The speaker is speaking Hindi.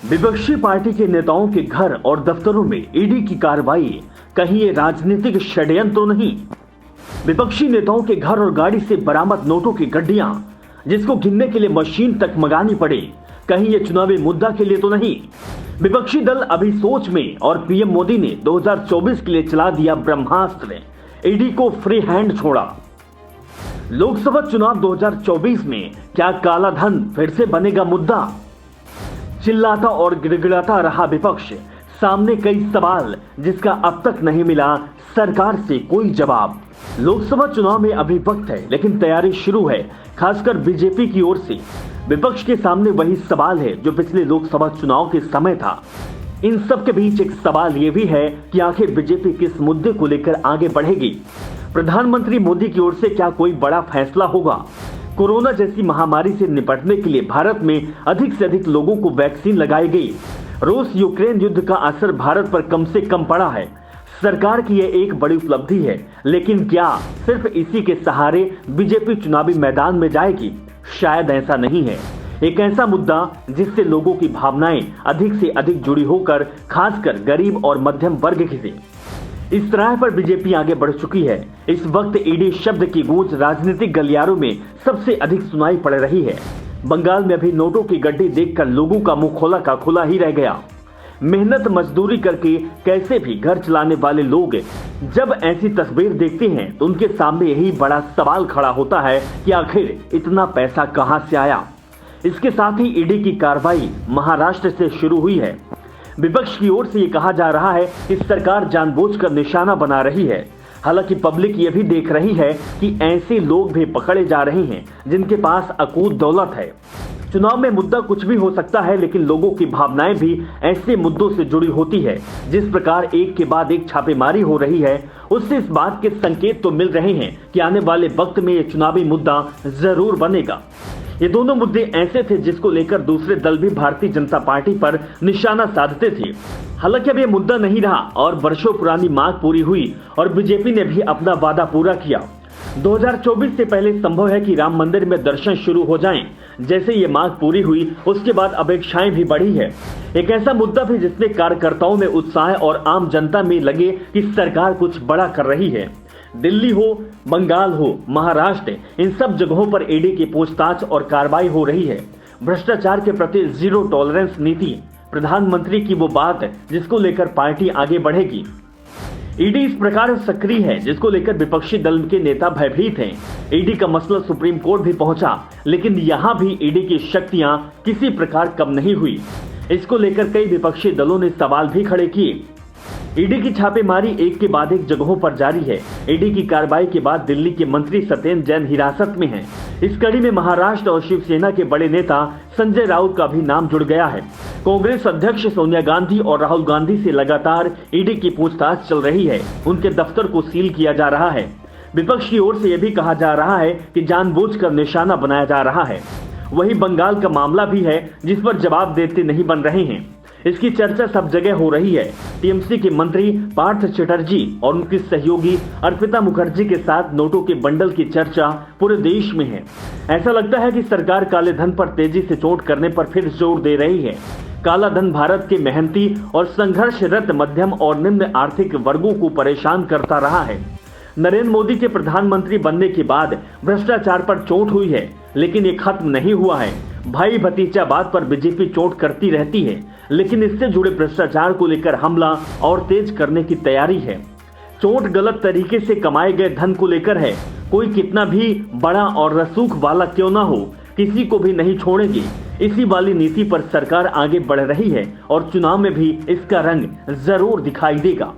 विपक्षी पार्टी के नेताओं के घर और दफ्तरों में ईडी की कार्रवाई, कहीं ये राजनीतिक षड्यंत्र तो नहीं। विपक्षी नेताओं के घर और गाड़ी से बरामद नोटों की गड्डियां, जिसको गिनने के लिए मशीन तक मंगानी पड़े, कहीं ये चुनावी मुद्दा के लिए तो नहीं। विपक्षी दल अभी सोच में और पीएम मोदी ने 2024 के लिए चला दिया ब्रह्मास्त्र, ईडी को फ्री हैंड छोड़ा। लोकसभा चुनाव 2024 में क्या काला धन फिर से बनेगा मुद्दा? चिल्लाता और गिड़गिड़ाता रहा विपक्ष, सामने कई सवाल जिसका अब तक नहीं मिला सरकार से कोई जवाब। लोकसभा चुनाव में अभी वक्त है, लेकिन तैयारी शुरू है, खासकर बीजेपी की ओर से। विपक्ष के सामने वही सवाल है जो पिछले लोकसभा चुनाव के समय था। इन सब के बीच एक सवाल ये भी है कि आखिर बीजेपी किस मुद्दे को लेकर आगे बढ़ेगी। प्रधानमंत्री मोदी की ओर से क्या कोई बड़ा फैसला होगा? कोरोना जैसी महामारी से निपटने के लिए भारत में अधिक से अधिक लोगों को वैक्सीन लगाई गई। रूस यूक्रेन युद्ध का असर भारत पर कम से कम पड़ा है। सरकार की यह एक बड़ी उपलब्धि है, लेकिन क्या सिर्फ इसी के सहारे बीजेपी चुनावी मैदान में जाएगी? शायद ऐसा नहीं है। एक ऐसा मुद्दा जिससे लोगों की भावनाएं अधिक से अधिक जुड़ी होकर, खासकर गरीब और मध्यम वर्ग से। इस तरह पर बीजेपी आगे बढ़ चुकी है। इस वक्त ईडी शब्द की गूंज राजनीतिक गलियारों में सबसे अधिक सुनाई पड़ रही है। बंगाल में अभी नोटों की गड्डी देखकर लोगों का मुंह खोला का खुला ही रह गया। मेहनत मजदूरी करके कैसे भी घर चलाने वाले लोग जब ऐसी तस्वीर देखते हैं तो उनके सामने यही बड़ा सवाल खड़ा होता है कि आखिर इतना पैसा कहां से आया। इसके साथ ही ईडी की कार्रवाई महाराष्ट्र से शुरू हुई है। विपक्ष की ओर से ये कहा जा रहा है कि सरकार जानबूझकर निशाना बना रही है। हालांकि पब्लिक ये भी देख रही है कि ऐसे लोग भी पकड़े जा रहे हैं जिनके पास अकूत दौलत है। चुनाव में मुद्दा कुछ भी हो सकता है, लेकिन लोगों की भावनाएं भी ऐसे मुद्दों से जुड़ी होती है। जिस प्रकार एक के बाद एक छापेमारी हो रही है, उससे इस बात के संकेत तो मिल रहे हैं कि आने वाले वक्त में ये चुनावी मुद्दा जरूर बनेगा। ये दोनों मुद्दे ऐसे थे जिसको लेकर दूसरे दल भी भारतीय जनता पार्टी पर निशाना साधते थे। हालांकि अब ये मुद्दा नहीं रहा और वर्षों पुरानी मांग पूरी हुई और बीजेपी ने भी अपना वादा पूरा किया। 2024 से पहले संभव है कि राम मंदिर में दर्शन शुरू हो जाएं। जैसे ये मांग पूरी हुई, उसके बाद अपेक्षाएं भी बढ़ी है। एक ऐसा मुद्दा भी जिसमें कार्यकर्ताओं में उत्साह और आम जनता में लगे कि सरकार कुछ बड़ा कर रही है। दिल्ली हो, बंगाल हो, महाराष्ट्र, इन सब जगहों पर ईडी की पूछताछ और कार्रवाई हो रही है। भ्रष्टाचार के प्रति जीरो टॉलरेंस नीति, प्रधानमंत्री की वो बात जिसको लेकर पार्टी आगे बढ़ेगी। ईडी इस प्रकार सक्रिय है जिसको लेकर विपक्षी दल के नेता भयभीत हैं। ईडी का मसला सुप्रीम कोर्ट भी पहुंचा, लेकिन यहां भी ईडी की शक्तियां किसी प्रकार कम नहीं हुई। इसको लेकर कई विपक्षी दलों ने सवाल भी खड़े किए। ईडी की छापेमारी एक के बाद एक जगहों पर जारी है। ईडी की कार्रवाई के बाद दिल्ली के मंत्री सत्येंद्र जैन हिरासत में हैं। इस कड़ी में महाराष्ट्र और शिवसेना के बड़े नेता संजय राउत का भी नाम जुड़ गया है। कांग्रेस अध्यक्ष सोनिया गांधी और राहुल गांधी से लगातार ईडी की पूछताछ चल रही है। उनके दफ्तर को सील किया जा रहा है। विपक्ष की ओर से यह भी कहा जा रहा है कि जानबूझकर निशाना बनाया जा रहा है। वही बंगाल का मामला भी है जिस पर जवाब देते नहीं बन रहे हैं। इसकी चर्चा सब जगह हो रही है। टीएमसी के मंत्री पार्थ चटर्जी और उनकी सहयोगी अर्पिता मुखर्जी के साथ नोटों के बंडल की चर्चा पूरे देश में है। ऐसा लगता है कि सरकार काले धन पर तेजी से चोट करने पर फिर जोर दे रही है। काला धन भारत के मेहनती और संघर्षरत मध्यम और निम्न आर्थिक वर्गों को परेशान करता रहा है। नरेंद्र मोदी के प्रधानमंत्री बनने के बाद भ्रष्टाचार पर चोट हुई है, लेकिन ये खत्म नहीं हुआ है। भाई भतीजावाद पर बीजेपी चोट करती रहती है, लेकिन इससे जुड़े भ्रष्टाचार को लेकर हमला और तेज करने की तैयारी है। चोट गलत तरीके से कमाए गए धन को लेकर है। कोई कितना भी बड़ा और रसूख वाला क्यों ना हो, किसी को भी नहीं छोड़ेगी। इसी वाली नीति पर सरकार आगे बढ़ रही है और चुनाव में भी इसका रंग जरूर दिखाई देगा।